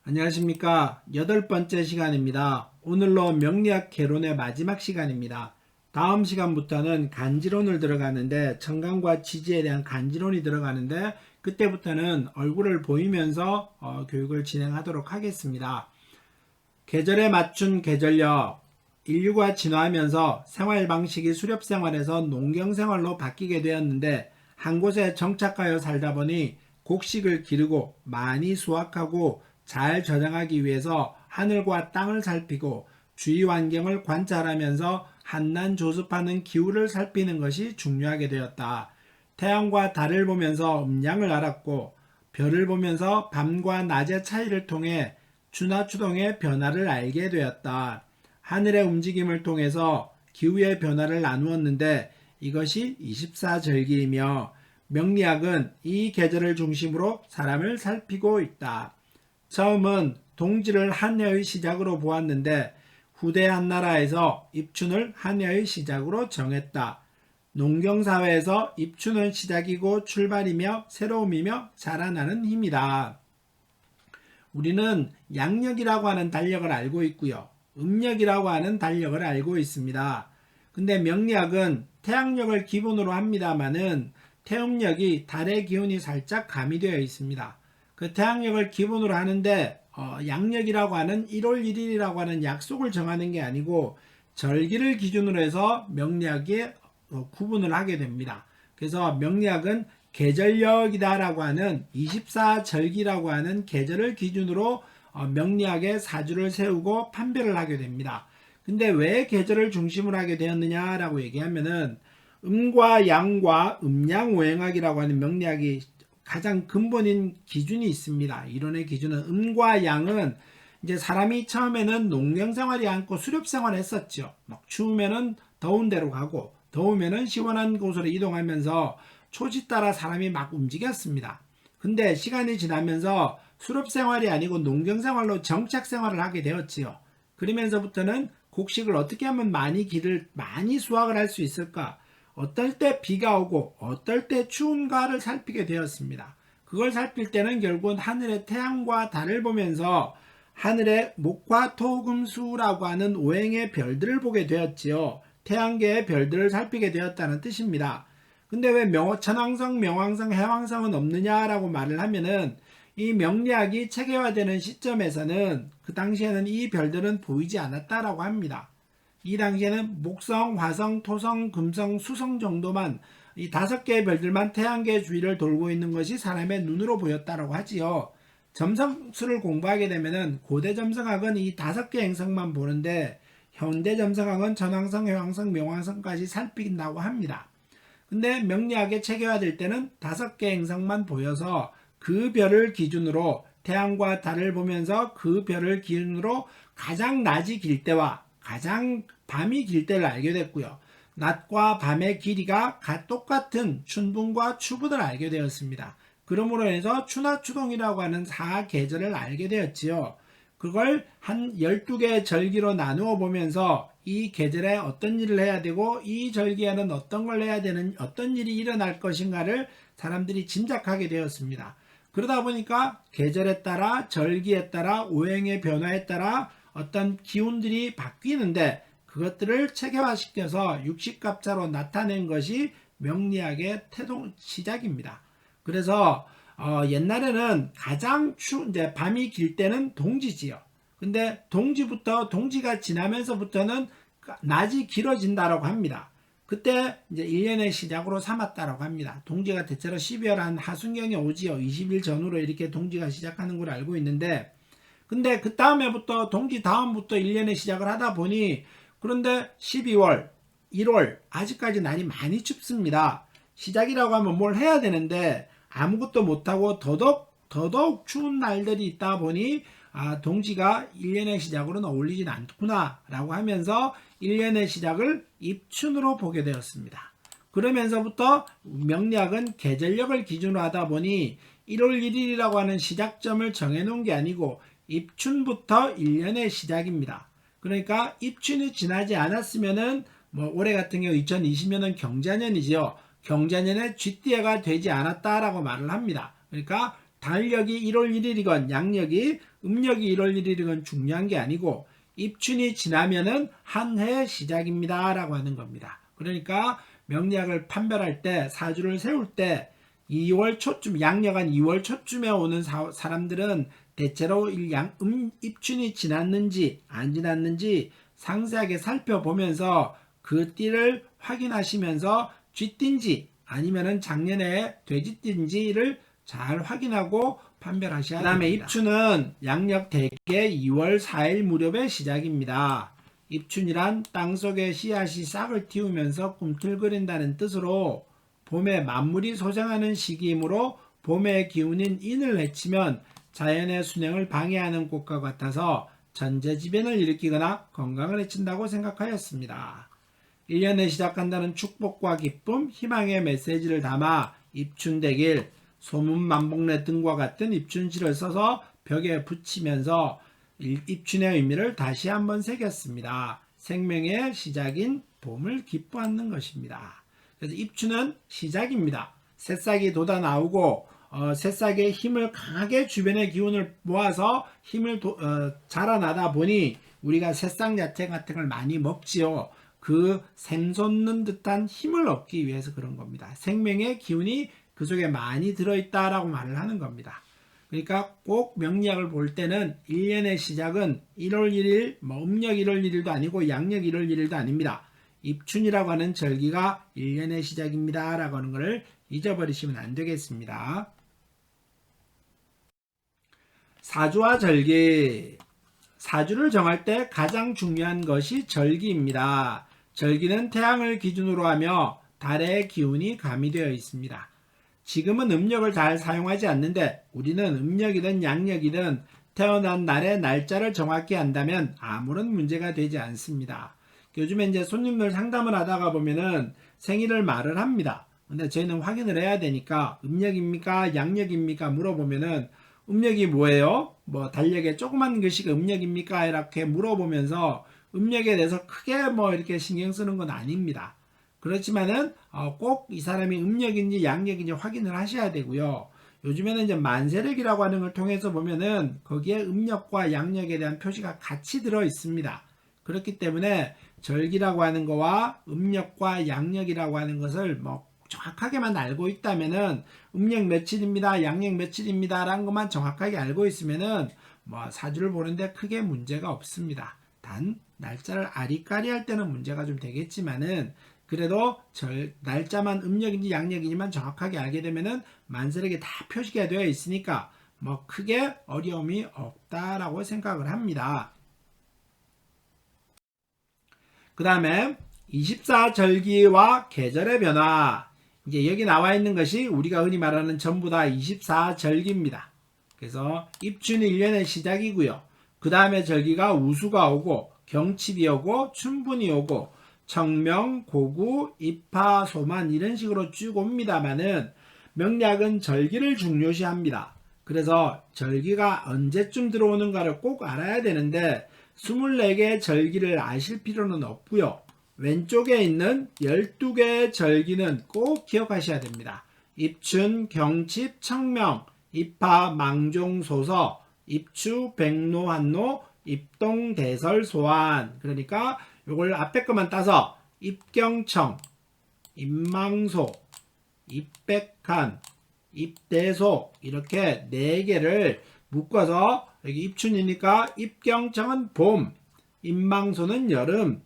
안녕하십니까. 8번째 시간입니다. 오늘로 명리학 개론의 마지막 시간입니다. 다음 시간부터는 간지론을 들어가는데 청강과 지지에 대한 간지론이 들어가는데 그때부터는 얼굴을 보이면서 교육을 진행하도록 하겠습니다. 계절에 맞춘 계절력. 인류가 진화하면서 생활 방식이 수렵 생활에서 농경 생활로 바뀌게 되었는데 한 곳에 정착하여 살다 보니 곡식을 기르고 많이 수확하고 잘 저장하기 위해서 하늘과 땅을 살피고 주위 환경을 관찰하면서 한난 조습하는 기후를 살피는 것이 중요하게 되었다. 태양과 달을 보면서 음양을 알았고 별을 보면서 밤과 낮의 차이를 통해 추나 추동의 변화를 알게 되었다. 하늘의 움직임을 통해서 기후의 변화를 나누었는데 이것이 24절기이며 명리학은 이 계절을 중심으로 사람을 살피고 있다. 처음은 동지를 한 해의 시작으로 보았는데 후대 한나라에서 입춘을 한 해의 시작으로 정했다. 농경사회에서 입춘은 시작이고 출발이며 새로움이며 자라나는 힘이다. 우리는 양력이라고 하는 달력을 알고 있고요. 음력이라고 하는 달력을 알고 있습니다. 근데 명리학은 태양력을 기본으로 합니다만은 태음력이 달의 기운이 살짝 가미되어 있습니다. 그 태양력을 기본으로 하는데 양력이라고 하는 1월 1일이라고 하는 약속을 정하는 게 아니고 절기를 기준으로 해서 명리학이 구분을 하게 됩니다. 그래서 명리학은 계절력이다라고 하는 24절기라고 하는 계절을 기준으로 명리학의 사주를 세우고 판별을 하게 됩니다. 근데 왜 계절을 중심으로 하게 되었느냐라고 얘기하면은 음과 양과 음양오행학이라고 하는 명리학이 가장 근본인 기준이 있습니다. 이론의 기준은 음과 양은 이제 사람이 처음에는 농경 생활이 않고 수렵 생활을 했었죠. 막 추우면은 더운 데로 가고 더우면은 시원한 곳으로 이동하면서 초지 따라 사람이 막 움직였습니다. 근데 시간이 지나면서 수렵 생활이 아니고 농경 생활로 정착 생활을 하게 되었지요. 그러면서부터는 곡식을 어떻게 하면 많이 수확을 할 수 있을까? 어떨 때 비가 오고 어떨 때 추운가를 살피게 되었습니다. 그걸 살필 때는 결국은 하늘의 태양과 달을 보면서 하늘의 목화 토금수라고 하는 오행의 별들을 보게 되었지요. 태양계의 별들을 살피게 되었다는 뜻입니다. 근데 왜 천왕성, 명왕성, 해왕성은 없느냐라고 말을 하면은 이 명리학이 체계화되는 시점에서는 그 당시에는 이 별들은 보이지 않았다라고 합니다. 이 당시에는 목성, 화성, 토성, 금성, 수성 정도만 이 5개의 별들만 태양계 주위를 돌고 있는 것이 사람의 눈으로 보였다라고 하지요. 점성술을 공부하게 되면은 고대 점성학은 이 5개 행성만 보는데 현대 점성학은 천왕성, 해왕성, 명왕성까지 살핀다고 합니다. 근데 명리학에 체계화될 때는 5개 행성만 보여서 그 별을 기준으로 태양과 달을 보면서 그 별을 기준으로 가장 낮이 길 때와 가장 밤이 길 때를 알게 됐고요. 낮과 밤의 길이가 똑같은 춘분과 추분을 알게 되었습니다. 그러므로 해서 추나 추동이라고 하는 4계절을 알게 되었지요. 그걸 한 12개의 절기로 나누어 보면서 이 계절에 어떤 일을 해야 되고 이 절기에는 어떤 걸 해야 되는 어떤 일이 일어날 것인가를 사람들이 짐작하게 되었습니다. 그러다 보니까 계절에 따라 절기에 따라 오행의 변화에 따라 어떤 기운들이 바뀌는데 그것들을 체계화시켜서 육식갑자로 나타낸 것이 명리학의 시작입니다. 그래서 옛날에는 가장 이제 밤이 길 때는 동지지요. 근데 동지가 지나면서부터는 낮이 길어진다라고 합니다. 그때 이제 1년의 시작으로 삼았다라고 합니다. 동지가 대체로 12월 한 하순경에 오지요. 20일 전후로 이렇게 동지가 시작하는 걸 알고 있는데 근데 그 다음에부터 동지 다음부터 1년의 시작을 하다 보니 그런데 12월, 1월 아직까지 날이 많이 춥습니다. 시작이라고 하면 뭘 해야 되는데 아무것도 못하고 더더욱 추운 날들이 있다 보니 동지가 1년의 시작으로는 어울리진 않구나 라고 하면서 1년의 시작을 입춘으로 보게 되었습니다. 그러면서부터 명리학은 계절력을 기준으로 하다 보니 1월 1일이라고 하는 시작점을 정해놓은 게 아니고 입춘부터 1년의 시작입니다. 그러니까 입춘이 지나지 않았으면은 올해 같은 경우 2020년은 경자년이지요. 경자년에 쥐띠해가 되지 않았다라고 말을 합니다. 그러니까 달력이 1월 1일이건 양력이 음력이 1월 1일이건 중요한 게 아니고 입춘이 지나면은 한 해의 시작입니다 라고 하는 겁니다. 그러니까 명리학을 판별할 때 사주를 세울 때 2월 초쯤 양력 한 2월 초쯤에 오는 사람들은 대체로 입춘이 지났는지 안 지났는지 상세하게 살펴보면서 그 띠를 확인하시면서 쥐띠인지 아니면은 작년에 돼지띠인지를 잘 확인하고 판별하셔야 됩니다. 그 다음에 입춘은 양력 대개 2월 4일 무렵에 시작입니다. 입춘이란 땅속에 씨앗이 싹을 틔우면서 꿈틀거린다는 뜻으로 봄에 만물이 소생하는 시기이므로 봄의 기운인 인을 해치면 자연의 순행을 방해하는 꽃과 같아서 전제지변을 일으키거나 건강을 해친다고 생각하였습니다. 1년에 시작한다는 축복과 기쁨, 희망의 메시지를 담아 입춘대길, 소문만복래 등과 같은 입춘시를 써서 벽에 붙이면서 입춘의 의미를 다시 한번 새겼습니다. 생명의 시작인 봄을 기뻐하는 것입니다. 그래서 입춘은 시작입니다. 새싹이 돋아 나오고 새싹의 힘을 강하게 주변의 기운을 모아서 힘을 자라나다 보니 우리가 새싹 야채 같은 걸 많이 먹지요. 그 샘솟는 듯한 힘을 얻기 위해서 그런 겁니다. 생명의 기운이 그 속에 많이 들어있다라고 말을 하는 겁니다. 그러니까 꼭 명리학을 볼 때는 1년의 시작은 1월 1일, 음력 1월 1일도 아니고 양력 1월 1일도 아닙니다. 입춘이라고 하는 절기가 1년의 시작입니다 라고 하는 것을 잊어버리시면 안 되겠습니다. 사주와 절기. 사주를 정할 때 가장 중요한 것이 절기입니다. 절기는 태양을 기준으로 하며 달의 기운이 가미되어 있습니다. 지금은 음력을 잘 사용하지 않는데 우리는 음력이든 양력이든 태어난 날의 날짜를 정확히 한다면 아무런 문제가 되지 않습니다. 요즘에 이제 손님들 상담을 하다가 보면은 생일을 말을 합니다. 근데 저희는 확인을 해야 되니까 음력입니까? 양력입니까? 물어보면은 음력이 뭐예요? 뭐 달력에 조그만 글씨가 음력입니까? 이렇게 물어보면서 음력에 대해서 크게 이렇게 신경 쓰는 건 아닙니다. 그렇지만은 꼭 이 사람이 음력인지 양력인지 확인을 하셔야 되고요. 요즘에는 이제 만세력이라고 하는 걸 통해서 보면은 거기에 음력과 양력에 대한 표시가 같이 들어 있습니다. 그렇기 때문에 절기라고 하는 거와 음력과 양력이라고 하는 것을 정확하게만 알고 있다면은 음력 며칠입니다, 양력 며칠입니다 라는 것만 정확하게 알고 있으면은 사주를 보는데 크게 문제가 없습니다. 단 날짜를 아리까리 할 때는 문제가 좀 되겠지만은 그래도 날짜만 음력인지 양력인지만 정확하게 알게 되면은 만세력에 다 표시가 되어 있으니까 크게 어려움이 없다라고 생각을 합니다. 그 다음에 24절기와 계절의 변화. 이제 여기 나와 있는 것이 우리가 흔히 말하는 전부 다 24절기입니다. 그래서 입춘이 1년의 시작이고요. 그 다음에 절기가 우수가 오고 경칩이 오고 춘분이 오고 청명, 고구, 입하, 소만 이런 식으로 쭉 옵니다만은 명리학은 절기를 중요시합니다. 그래서 절기가 언제쯤 들어오는가를 꼭 알아야 되는데 24개의 절기를 아실 필요는 없고요. 왼쪽에 있는 12개의 절기는 꼭 기억하셔야 됩니다. 입춘, 경칩, 청명, 입하, 망종, 소서, 입추, 백로, 한로, 입동, 대설, 소환. 그러니까 이걸 앞에 것만 따서 입경청, 입망소, 입백한, 입대소 이렇게 4개를 묶어서 여기 입춘이니까 입경청은 봄, 입망소는 여름,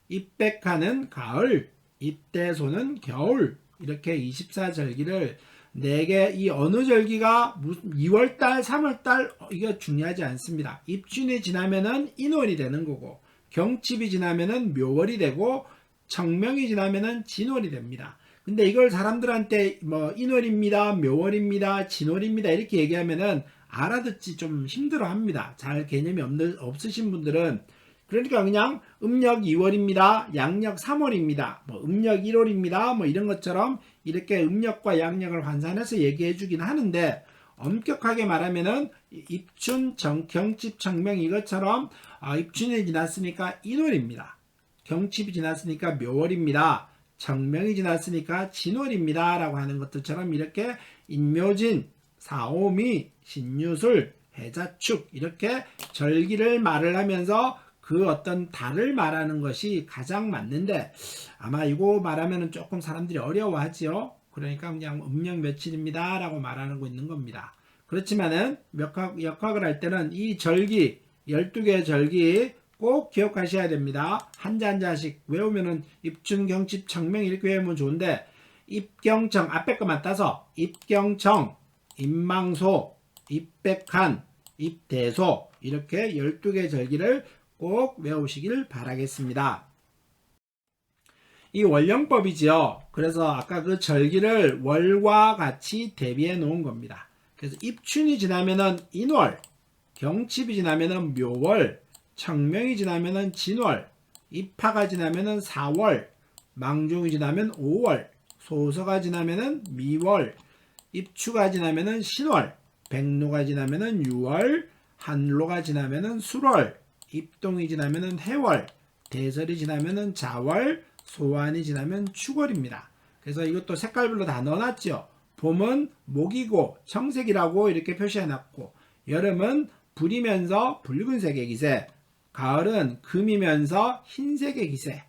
입백한은 가을, 입대소는 겨울 이렇게 24절기를 4개 이 어느 절기가 2월달, 3월달 이거 중요하지 않습니다. 입춘이 지나면은 인월이 되는 거고 경칩이 지나면은 묘월이 되고 청명이 지나면은 진월이 됩니다. 근데 이걸 사람들한테 인월입니다, 묘월입니다, 진월입니다 이렇게 얘기하면은 알아듣지 좀 힘들어 합니다. 잘 개념이 없으신 분들은. 그러니까 그냥 음력 2월입니다, 양력 3월입니다, 음력 1월입니다, 이런 것처럼 이렇게 음력과 양력을 환산해서 얘기해 주긴 하는데 엄격하게 말하면은 입춘, 경칩, 청명 이것처럼 입춘이 지났으니까 인월입니다. 경칩이 지났으니까 묘월입니다. 청명이 지났으니까 진월입니다. 라고 하는 것들처럼 이렇게 인묘진 사오미, 신유술, 해자축 이렇게 절기를 말을 하면서 그 어떤 달을 말하는 것이 가장 맞는데 아마 이거 말하면 조금 사람들이 어려워하지요. 그러니까 그냥 음력 며칠입니다 라고 말하는 거 있는 겁니다. 그렇지만은 역학을 할 때는 이 절기 12개의 절기 꼭 기억하셔야 됩니다. 한자 한자씩 외우면은 입춘경칩 청명 이렇게 외우면 좋은데 입경청 앞에 것만 따서 입경청, 입망소, 입백한, 입대소 이렇게 12개 절기를 꼭 외우시길 바라겠습니다. 이 월령법이지요. 그래서 아까 그 절기를 월과 같이 대비해 놓은 겁니다. 그래서 입춘이 지나면은 인월, 경칩이 지나면은 묘월, 청명이 지나면은 진월, 입하가 지나면은 사월, 망종이 지나면 5월, 소서가 지나면은 미월, 입추가 지나면은 신월, 백로가 지나면은 6월, 한로가 지나면은 술월, 입동이 지나면은 해월, 대설이 지나면은 자월, 소환이 지나면 축월입니다. 그래서 이것도 색깔별로 다 넣어놨죠. 봄은 목이고 청색이라고 이렇게 표시해놨고, 여름은 불이면서 붉은색의 기세, 가을은 금이면서 흰색의 기세,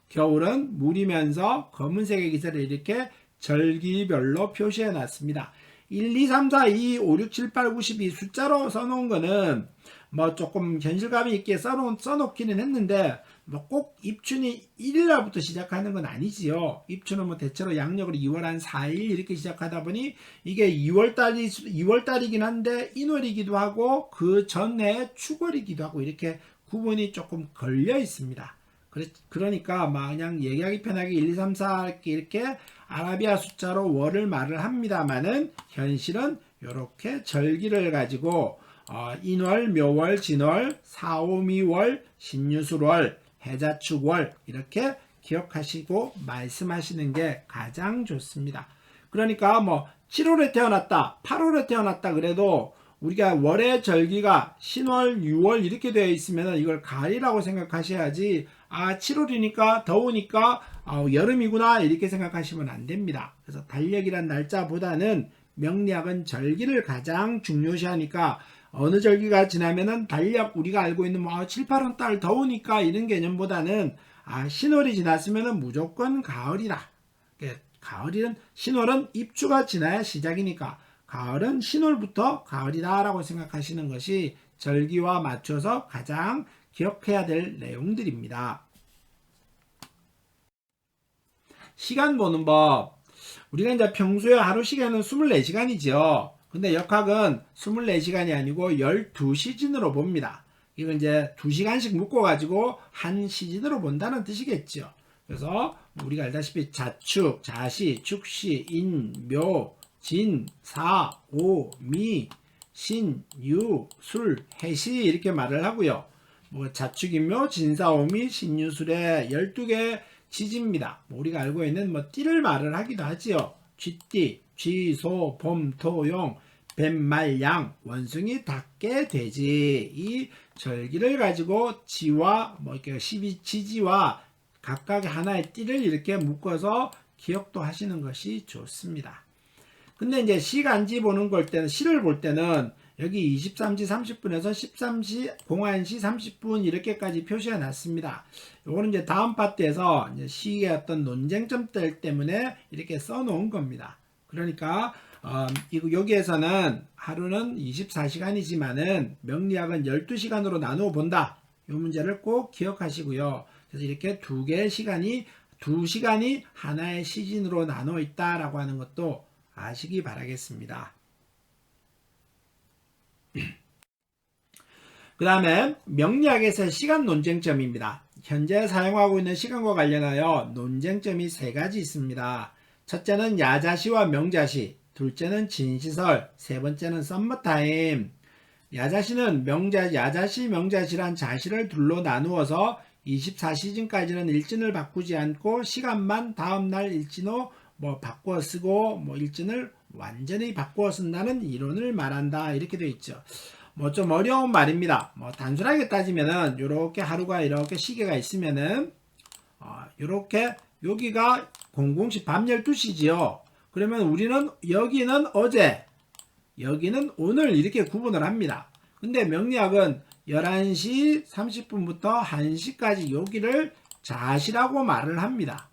겨울은 물이면서 검은색의 기세를 이렇게 절기별로 표시해놨습니다. 1, 2, 3, 4, 2, 5, 6, 7, 8, 9, 12 숫자로 써놓은 거는 뭐 조금 현실감이 있게 써놓기는 했는데 뭐 꼭 입춘이 1일날부터 시작하는 건 아니지요. 입춘은 뭐 대체로 양력으로 2월 한 4일 이렇게 시작하다 보니 이게 2월달이긴 한데 인월이기도 하고 그 전에 축월이기도 하고 이렇게 구분이 조금 걸려 있습니다. 그러니까 막 그냥 얘기하기 편하게 1, 2, 3, 4 이렇게 아라비아 숫자로 월을 말을 합니다만은 현실은 이렇게 절기를 가지고 인월, 묘월, 진월, 사오미월, 신유술월, 해자축월 이렇게 기억하시고 말씀하시는 게 가장 좋습니다. 그러니까 뭐 7월에 태어났다, 8월에 태어났다 그래도 우리가 월의 절기가 신월, 6월 이렇게 되어 있으면 이걸 가을이라고 생각하셔야지 7월이니까 더우니까 여름이구나 이렇게 생각하시면 안 됩니다. 그래서 달력이란 날짜보다는 명리학은 절기를 가장 중요시하니까 어느 절기가 지나면은 달력 우리가 알고 있는 7, 8월 달 더우니까 이런 개념보다는 신월이 지났으면은 무조건 가을이다. 가을이는 신월은 입추가 지나야 시작이니까 가을은 신월부터 가을이다 라고 생각하시는 것이 절기와 맞춰서 가장 기억해야 될 내용들입니다. 시간 보는 법. 우리가 이제 평소에 하루 시간은 24시간이죠. 근데 역학은 24시간이 아니고 12시즌으로 봅니다. 이건 이제 2시간씩 묶어가지고 한 시즌으로 본다는 뜻이겠죠. 그래서 우리가 알다시피 자축, 자시, 축시, 인, 묘, 진, 사, 오, 미, 신, 유, 술, 해시 이렇게 말을 하고요. 뭐 자축인묘, 진사오미, 신유술의 12개 지지입니다. 우리가 알고 있는 띠를 말을 하기도 하지요. 쥐띠, 쥐, 소, 봄, 토, 용, 뱀, 말, 양, 원숭이, 닭개, 돼지 이 절기를 가지고 지와 이렇게 12지지와 각각의 하나의 띠를 이렇게 묶어서 기억도 하시는 것이 좋습니다. 근데 이제 시간지 보는 걸 때는 시를 볼 때는 여기 23시 30분에서 13시 01시 30분 이렇게까지 표시해 놨습니다. 요거는 이제 다음 파트에서 이제 시의 어떤 논쟁점들 때문에 이렇게 써 놓은 겁니다. 그러니까 여기에서는 하루는 24시간이지만은 명리학은 12시간으로 나누어 본다. 이 문제를 꼭 기억하시고요. 그래서 이렇게 두 개의 시간이 2시간이 하나의 시즌으로 나누어 있다라고 하는 것도 아시기 바라겠습니다. 그 다음에 명리학에서의 시간 논쟁점입니다. 현재 사용하고 있는 시간과 관련하여 논쟁점이 3가지 있습니다. 첫째는 야자시와 명자시, 둘째는 진시설, 세 번째는 썸머타임. 야자시는 야자시, 명자시란 자시를 둘로 나누어서 24시즌까지는 일진을 바꾸지 않고 시간만 다음날 일진으로 바꾸어 쓰고 일진을 완전히 바꾸어 쓴다는 이론을 말한다 이렇게 되어 있죠. 좀 어려운 말입니다. 단순하게 따지면은 이렇게 하루가 이렇게 시계가 있으면은 이렇게 여기가 00시 밤 12시지요. 그러면 우리는 여기는 어제 여기는 오늘 이렇게 구분을 합니다. 근데 명리학은 11시 30분부터 1시까지 여기를 자시라고 말을 합니다.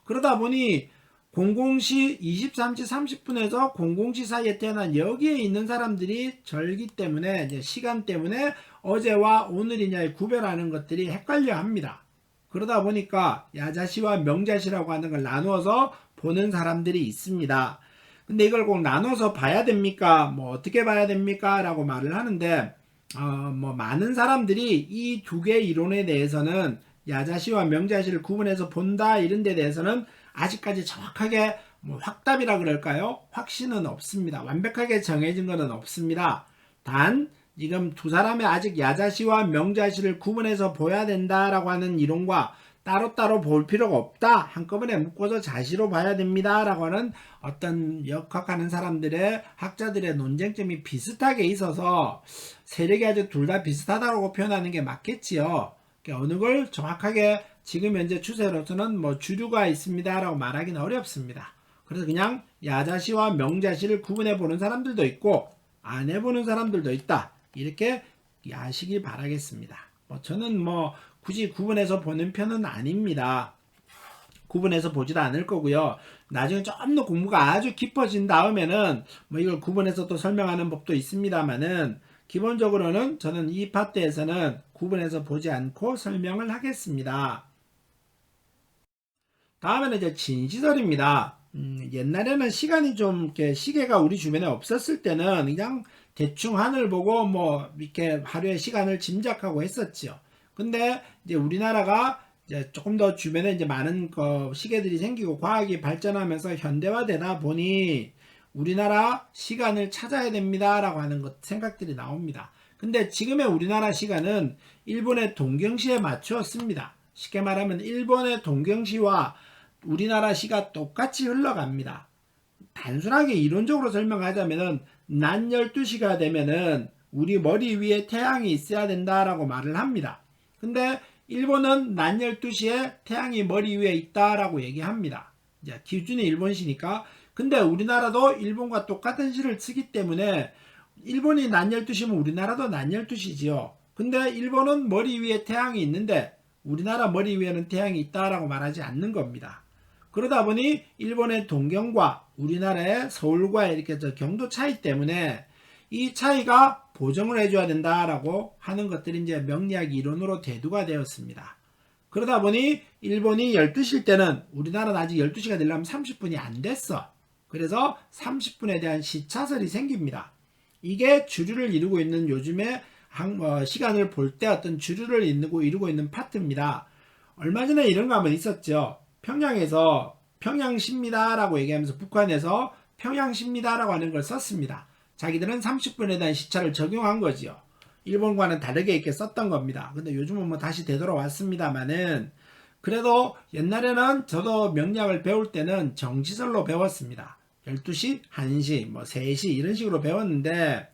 그러다 보니 00시 23시 30분에서 00시 사이에 태어난 여기에 있는 사람들이 절기 때문에 이제 시간 때문에 어제와 오늘이냐의 구별하는 것들이 헷갈려 합니다. 그러다 보니까 야자시와 명자시라고 하는 걸 나누어서 보는 사람들이 있습니다. 근데 이걸 꼭 나눠서 봐야 됩니까? 뭐 어떻게 봐야 됩니까? 라고 말을 하는데 뭐 많은 사람들이 이 두 개의 이론에 대해서는 야자시와 명자시를 구분해서 본다 이런 데 대해서는 아직까지 정확하게 뭐 확답이라 그럴까요? 확신은 없습니다. 완벽하게 정해진 것은 없습니다. 단 지금 두 사람의 아직 야자시와 명자시를 구분해서 보야 된다라고 하는 이론과 따로따로 볼 필요가 없다. 한꺼번에 묶어서 자시로 봐야 됩니다. 라고 하는 어떤 역학하는 사람들의 학자들의 논쟁점이 비슷하게 있어서 세력이 아주 둘 다 비슷하다고 표현하는 게 맞겠지요. 어느 걸 정확하게 지금 현재 추세로서는 뭐 주류가 있습니다. 라고 말하기는 어렵습니다. 그래서 그냥 야자시와 명자시를 구분해 보는 사람들도 있고 안 해보는 사람들도 있다. 이렇게 아시기 바라겠습니다. 저는 뭐 굳이 구분해서 보는 편은 아닙니다. 구분해서 보지도 않을 거고요. 나중에 좀 더 공부가 아주 깊어진 다음에는 뭐 이걸 구분해서 또 설명하는 법도 있습니다만은 기본적으로는 저는 이 파트에서는 구분해서 보지 않고 설명을 하겠습니다. 다음에는 이제 진시설입니다. 옛날에는 시간이 좀 이렇게 시계가 우리 주변에 없었을 때는 그냥 대충 하늘 보고 뭐 이렇게 하루의 시간을 짐작하고 했었죠. 근데 이제 우리나라가 이제 조금 더 주변에 이제 많은 시계들이 생기고 과학이 발전하면서 현대화되다 보니 우리나라 시간을 찾아야 됩니다라고 하는 생각들이 나옵니다. 근데 지금의 우리나라 시간은 일본의 동경시에 맞추었습니다. 쉽게 말하면 일본의 동경시와 우리나라 시가 똑같이 흘러갑니다. 단순하게 이론적으로 설명하자면은 낮 12시가 되면은 우리 머리 위에 태양이 있어야 된다라고 말을 합니다. 근데 일본은 낮 12시에 태양이 머리 위에 있다라고 얘기합니다. 이제 기준이 일본시니까. 근데 우리나라도 일본과 똑같은 시를 쓰기 때문에 일본이 낮 12시면 우리나라도 낮 12시지요. 근데 일본은 머리 위에 태양이 있는데 우리나라 머리 위에는 태양이 있다라고 말하지 않는 겁니다. 그러다 보니 일본의 동경과 우리나라의 서울과 이렇게 경도 차이 때문에 이 차이가 보정을 해줘야 된다라고 하는 것들이 이제 명리학 이론으로 대두가 되었습니다. 그러다 보니 일본이 12시일 때는 우리나라는 아직 12시가 되려면 30분이 안 됐어. 그래서 30분에 대한 시차설이 생깁니다. 이게 주류를 이루고 있는 요즘에 시간을 볼 때 어떤 주류를 이루고 있는 파트입니다. 얼마 전에 이런 거 한번 있었죠. 평양에서 평양시입니다라고 얘기하면서 북한에서 평양시입니다라고 하는 걸 썼습니다. 자기들은 30분에 대한 시차를 적용한 거지요. 일본과는 다르게 이렇게 썼던 겁니다. 근데 요즘은 뭐 다시 되돌아왔습니다만은 그래도 옛날에는 저도 명리학을 배울 때는 정시설로 배웠습니다. 12시, 1시, 뭐 3시 이런 식으로 배웠는데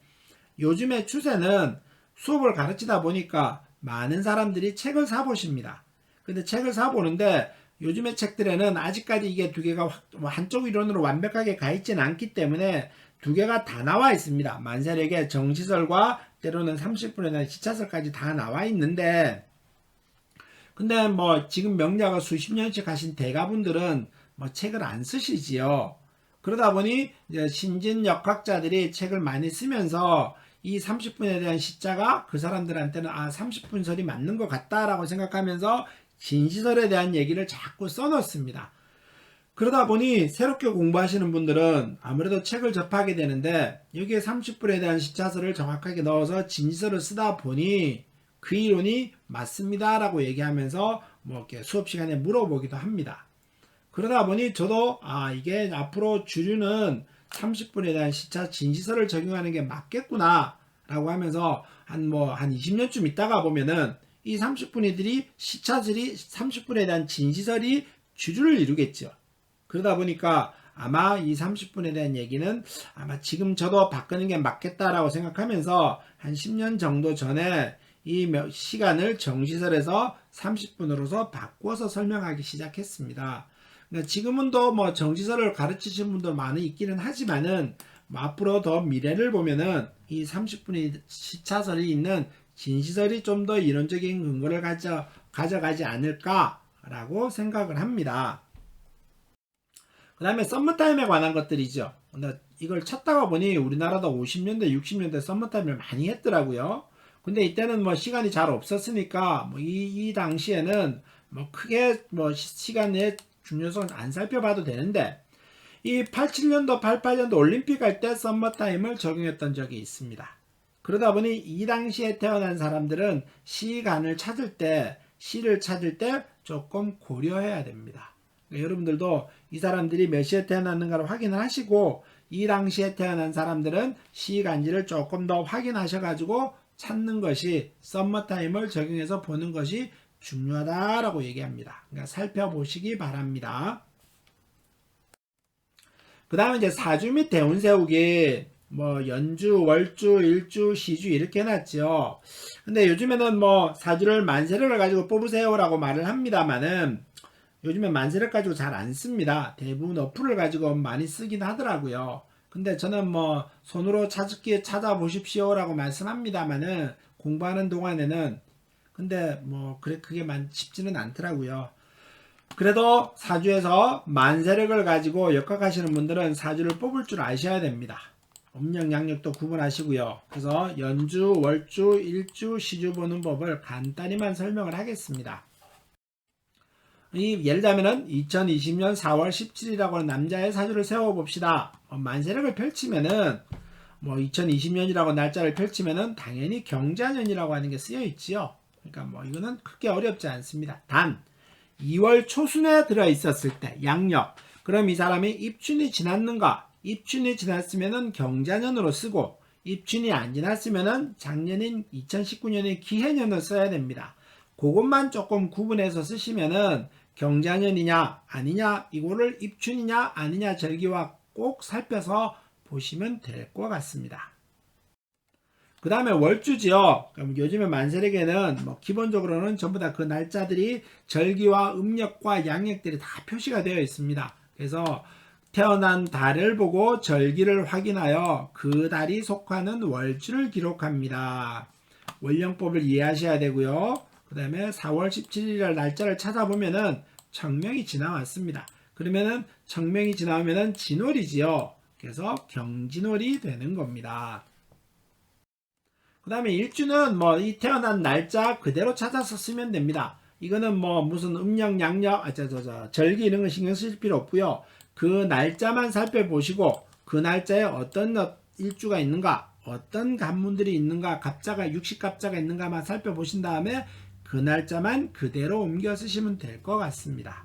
요즘의 추세는 수업을 가르치다 보니까 많은 사람들이 책을 사보십니다. 근데 책을 사보는데 요즘의 책들에는 아직까지 이게 두 개가 한쪽 이론으로 완벽하게 가 있지는 않기 때문에 두 개가 다 나와 있습니다. 만세력의 정시설과 때로는 30분에 대한 시차설까지 다 나와 있는데 근데 뭐 지금 명리학을 수십 년씩 하신 대가분들은 뭐 책을 안 쓰시지요. 그러다 보니 이제 신진 역학자들이 책을 많이 쓰면서 이 30분에 대한 시차가 그 사람들한테는 30분 설이 맞는 것 같다라고 생각하면서 진시설에 대한 얘기를 자꾸 써놓습니다. 그러다 보니 새롭게 공부하시는 분들은 아무래도 책을 접하게 되는데 여기에 30분에 대한 시차설을 정확하게 넣어서 진시설을 쓰다 보니 그 이론이 맞습니다 라고 얘기하면서 뭐 이렇게 수업 시간에 물어보기도 합니다. 그러다 보니 저도 이게 앞으로 주류는 30분에 대한 시차 진시설을 적용하는 게 맞겠구나 라고 하면서 한 20년쯤 있다가 보면은 이 30분이들이 시차설이 30분에 대한 진시설이 주류를 이루겠죠. 그러다 보니까 아마 이 30분에 대한 얘기는 아마 지금 저도 바꾸는 게 맞겠다라고 생각하면서 한 10년 정도 전에 이 시간을 정시설에서 30분으로서 바꾸어서 설명하기 시작했습니다. 그러니까 지금은 또 뭐 정시설을 가르치시는 분들 많이 있기는 하지만은 뭐 앞으로 더 미래를 보면은 이 30분의 시차설이 있는 진시설이 좀 더 이론적인 근거를 가져가지 않을까라고 생각을 합니다. 그 다음에 썸머타임에 관한 것들이죠. 근데 이걸 찾다가 보니 우리나라도 50년대, 60년대 썸머타임을 많이 했더라고요. 근데 이때는 뭐 시간이 잘 없었으니까 뭐 이 당시에는 뭐 크게 뭐 시간의 중요성을 안 살펴봐도 되는데 이 87년도, 88년도 올림픽 할 때 썸머타임을 적용했던 적이 있습니다. 그러다 보니 이 당시에 태어난 사람들은 시간을 찾을 때, 시를 찾을 때 조금 고려해야 됩니다. 그러니까 여러분들도 이 사람들이 몇 시에 태어났는가를 확인을 하시고 이 당시에 태어난 사람들은 시간지를 조금 더 확인하셔가지고 찾는 것이 썸머타임을 적용해서 보는 것이 중요하다라고 얘기합니다. 그러니까 살펴보시기 바랍니다. 그 다음에 이제 사주 및 대운 세우기 뭐 연주, 월주, 일주, 시주 이렇게 해놨죠. 근데 요즘에는 뭐 사주를 만세력을 가지고 뽑으세요라고 말을 합니다만은 요즘에 만세력 가지고 잘 안 씁니다. 대부분 어플을 가지고 많이 쓰긴 하더라고요. 근데 저는 뭐 손으로 찾아보십시오라고 말씀합니다만은 공부하는 동안에는 근데 뭐 그게 쉽지는 않더라고요. 그래도 사주에서 만세력을 가지고 역학하시는 분들은 사주를 뽑을 줄 아셔야 됩니다. 음력, 양력도 구분하시고요. 그래서 연주, 월주, 일주, 시주 보는 법을 간단히만 설명을 하겠습니다. 예를 들자면은 2020년 4월 17일이라고 하는 남자의 사주를 세워봅시다. 만세력을 펼치면은 뭐 2020년이라고 날짜를 펼치면은 당연히 경자년이라고 하는 게 쓰여 있지요. 그러니까 뭐 이거는 크게 어렵지 않습니다. 단 2월 초순에 들어 있었을 때 양력 그럼 이 사람이 입춘이 지났는가? 입춘이 지났으면은 경자년으로 쓰고 입춘이 안 지났으면은 작년인 2019년의 기해년을 써야 됩니다. 그것만 조금 구분해서 쓰시면은 경자년이냐 아니냐 이거를 입춘이냐 아니냐 절기와 꼭 살펴서 보시면 될 것 같습니다. 그 다음에 월주지요. 그럼 요즘에 만세력에는 뭐 기본적으로는 전부 다 그 날짜들이 절기와 음력과 양력들이 다 표시가 되어 있습니다. 그래서 태어난 달을 보고 절기를 확인하여 그 달이 속하는 월주를 기록합니다. 원령법을 이해하셔야 되고요. 그 다음에 4월 17일 날짜를 찾아보면은 청명이 지나왔습니다. 그러면은 청명이 지나오면은 진월이지요. 그래서 경진월이 되는 겁니다. 그 다음에 일주는 뭐 이 태어난 날짜 그대로 찾아서 쓰면 됩니다. 이거는 뭐 무슨 음력, 양력, 절기 이런 거 신경 쓰실 필요 없고요. 그 날짜만 살펴보시고 그 날짜에 어떤 일주가 있는가, 어떤 간문들이 있는가, 갑자가 육식갑자가 있는가만 살펴보신 다음에 그 날짜만 그대로 옮겨 쓰시면 될 것 같습니다.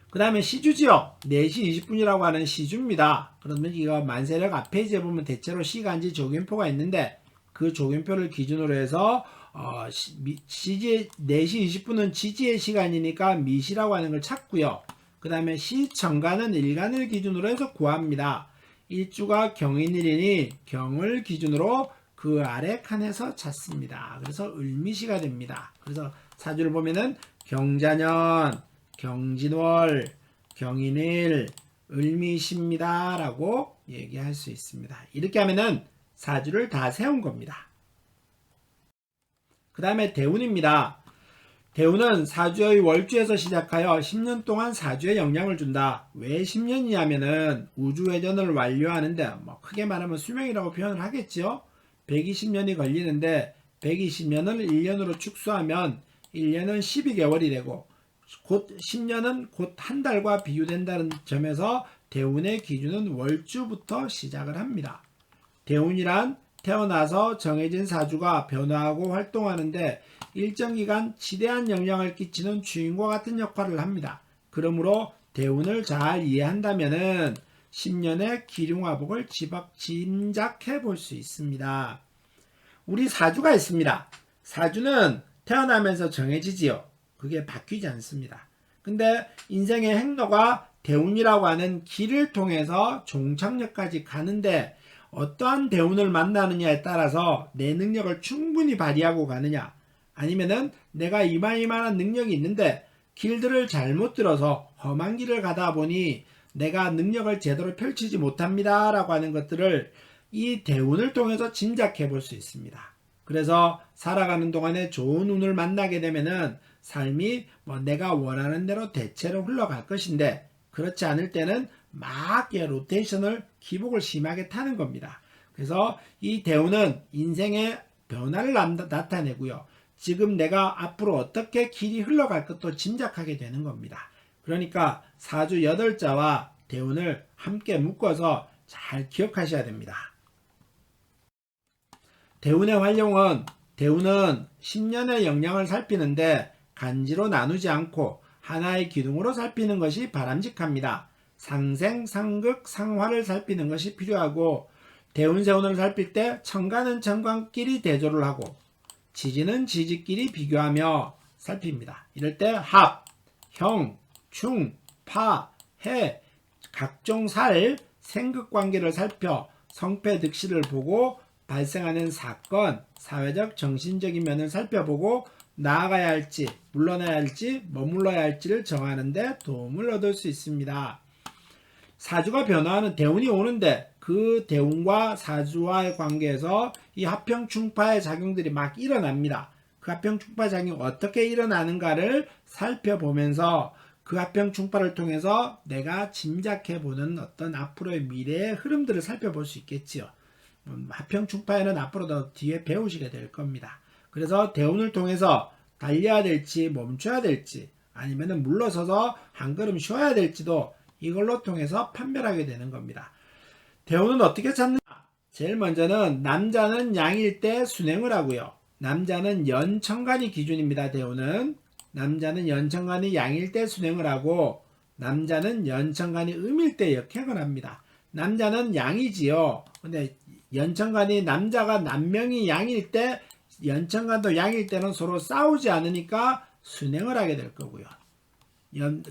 그 다음에 시주지요. 4시 20분이라고 하는 시주입니다. 그러면 이거 만세력 앞 페이지에 보면 대체로 시간지 조견표가 있는데 그 조견표를 기준으로 해서 시지 4시 20분은 지지의 시간이니까 미시라고 하는 걸 찾고요. 그 다음에 시청가는 일간을 기준으로 해서 구합니다. 일주가 경인일이니 경을 기준으로 그 아래 칸에서 찾습니다. 그래서 을미시가 됩니다. 그래서 사주를 보면은 경자년, 경진월, 경인일, 을미시입니다 라고 얘기할 수 있습니다. 이렇게 하면은 사주를 다 세운 겁니다. 그 다음에 대운입니다. 대운은 사주의 월주에서 시작하여 10년 동안 사주에 영향을 준다. 왜 10년이냐면은 우주회전을 완료하는데 뭐 크게 말하면 수명이라고 표현을 하겠죠. 120년이 걸리는데 120년을 1년으로 축소하면 1년은 12개월이 되고 곧 10년은 곧 한 달과 비교된다는 점에서 대운의 기준은 월주부터 시작을 합니다. 대운이란 태어나서 정해진 사주가 변화하고 활동하는데 일정 기간 지대한 영향을 끼치는 주인과 같은 역할을 합니다. 그러므로 대운을 잘 이해한다면 10년의 기륭화복을 짐작해 볼 수 있습니다. 우리 사주가 있습니다. 사주는 태어나면서 정해지지요. 그게 바뀌지 않습니다. 근데 인생의 행로가 대운이라고 하는 길을 통해서 종착역까지 가는데 어떠한 대운을 만나느냐에 따라서 내 능력을 충분히 발휘하고 가느냐 아니면은 내가 이만한 능력이 있는데 길들을 잘못 들어서 험한 길을 가다 보니 내가 능력을 제대로 펼치지 못합니다 라고 하는 것들을 이 대운을 통해서 짐작해 볼 수 있습니다. 그래서 살아가는 동안에 좋은 운을 만나게 되면은 삶이 내가 원하는 대로 대체로 흘러갈 것인데, 그렇지 않을 때는 막 로테이션을 기복을 심하게 타는 겁니다. 그래서 이 대운은 인생의 변화를 나타내고요. 지금 내가 앞으로 어떻게 길이 흘러갈 것도 짐작하게 되는 겁니다. 그러니까 사주 8자와 대운을 함께 묶어서 잘 기억하셔야 됩니다. 대운의 활용은, 대운은 10년의 영향을 살피는데 간지로 나누지 않고 하나의 기둥으로 살피는 것이 바람직합니다. 상생, 상극, 상화를 살피는 것이 필요하고, 대운세운을 살필 때 천간은 천간끼리 대조를 하고 지지는 지지끼리 비교하며 살핍니다. 이럴 때 합, 형, 충, 파, 해, 각종 살, 생극관계를 살펴 성패득실을 보고 발생하는 사건, 사회적, 정신적인 면을 살펴보고 나아가야 할지, 물러나야 할지, 머물러야 할지를 정하는 데 도움을 얻을 수 있습니다. 사주가 변화하는 대운이 오는데 그 대운과 사주와의 관계에서 이 합평충파의 작용들이 막 일어납니다. 그 합평충파 작용이 어떻게 일어나는가를 살펴보면서 그 합평충파를 통해서 내가 짐작해보는 어떤 앞으로의 미래의 흐름들을 살펴볼 수 있겠지요. 합평충파에는 앞으로 더 뒤에 배우시게 될 겁니다. 그래서 대운을 통해서 달려야 될지 멈춰야 될지 아니면 물러서서 한 걸음 쉬어야 될지도 이걸로 통해서 판별하게 되는 겁니다. 대운은 어떻게 찾느냐? 제일 먼저는 남자는 양일 때 순행을 하고요. 남자는 연천간이 기준입니다. 대운은 남자는 연천간이 양일 때 순행을 하고 남자는 연천간이 음일 때 역행을 합니다. 남자는 양이지요. 근데 연천간이 남자가 남명이 양일 때 연천간도 양일 때는 서로 싸우지 않으니까 순행을 하게 될 거고요.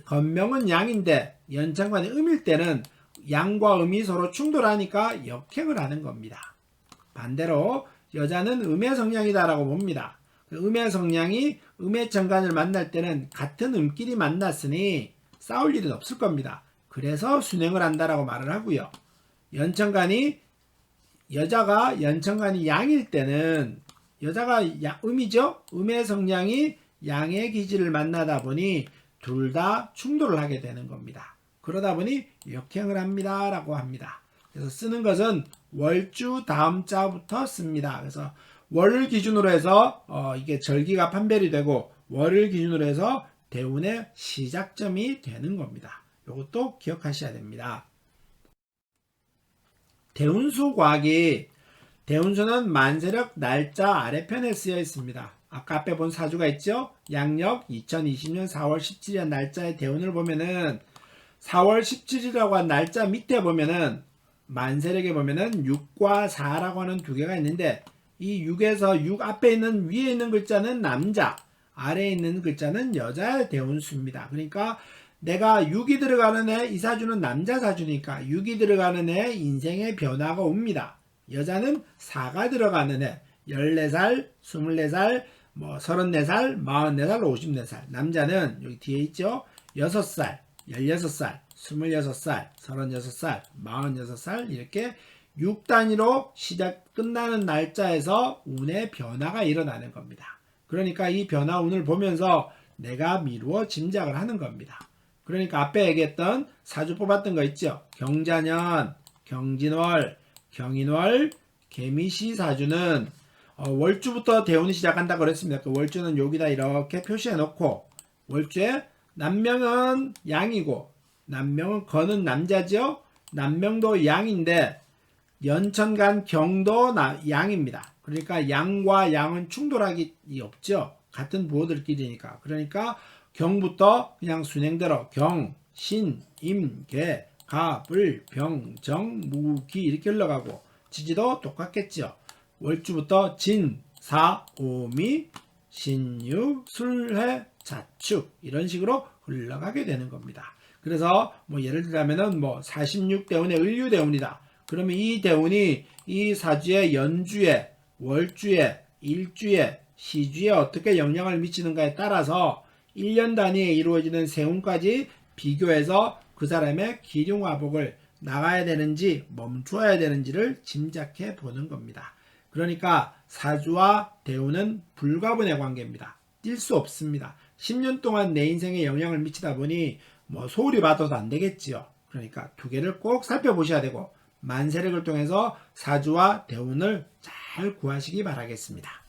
건명은 양인데 연천간이 음일 때는 양과 음이 서로 충돌하니까 역행을 하는 겁니다. 반대로 여자는 음의 성향이다라고 봅니다. 음의 성향이 음의 천간을 만날 때는 같은 음끼리 만났으니 싸울 일은 없을 겁니다. 그래서 순행을 한다라고 말을 하고요. 여자가 연천간이 양일 때는 여자가 음이죠. 음의 성향이 양의 기질을 만나다 보니 둘 다 충돌을 하게 되는 겁니다. 그러다 보니 역행을 합니다 라고 합니다. 그래서 쓰는 것은 월주 다음 자부터 씁니다. 그래서 월을 기준으로 해서 이게 절기가 판별이 되고 월을 기준으로 해서 대운의 시작점이 되는 겁니다. 이것도 기억하셔야 됩니다. 대운수 과학이, 대운수는 만세력 날짜 아래편에 쓰여 있습니다. 아까 앞에 본 사주가 있죠? 양력 2020년 4월 17일 날짜의 대운을 보면은 4월 17일이라고 한 날짜 밑에 보면은 만세력에 보면은 6과 4라고 하는 두 개가 있는데 이 6에서 6 앞에 있는 위에 있는 글자는 남자, 아래에 있는 글자는 여자의 대운수입니다. 그러니까 내가 6이 들어가는 해, 이 사주는 남자 사주니까 6이 들어가는 해 인생의 변화가 옵니다. 여자는 4가 들어가는 해 14살, 24살, 34살, 44살, 54살. 남자는 여기 뒤에 있죠. 6살, 16살, 26살, 36살, 46살 이렇게 6단위로 끝나는 날짜에서 운의 변화가 일어나는 겁니다. 그러니까 이 변화 운을 보면서 내가 미루어 짐작을 하는 겁니다. 그러니까 앞에 얘기했던 사주 뽑았던 거 있죠. 경자년, 경진월, 경인월, 개미시 사주는 월주부터 대운이 시작한다고 그랬습니다. 그 월주는 여기다 이렇게 표시해 놓고 월주에 남명은 양이고 남명은 건은 남자죠. 남명도 양인데 연천간 경도 양입니다. 그러니까 양과 양은 충돌하기 없죠. 같은 부호들끼리니까. 그러니까 경부터 그냥 순행대로 경, 신, 임, 개, 가, 불, 병, 정, 무, 기 이렇게 흘러가고 지지도 똑같겠죠. 월주부터 진, 사, 오미, 신유, 술해, 자축 이런 식으로 흘러가게 되는 겁니다. 그래서 예를 들자면은 46대운의 을유대운이다. 그러면 이 대운이 이 사주의 연주에, 월주에, 일주에, 시주에 어떻게 영향을 미치는가에 따라서 1년 단위에 이루어지는 세운까지 비교해서 그 사람의 기륭화복을 나가야 되는지 멈추어야 되는지를 짐작해 보는 겁니다. 그러니까 사주와 대운은 불가분의 관계입니다. 뛸 수 없습니다. 10년 동안 내 인생에 영향을 미치다 보니 소홀히 받아도 안 되겠지요. 그러니까 두 개를 꼭 살펴보셔야 되고 만세력을 통해서 사주와 대운을 잘 구하시기 바라겠습니다.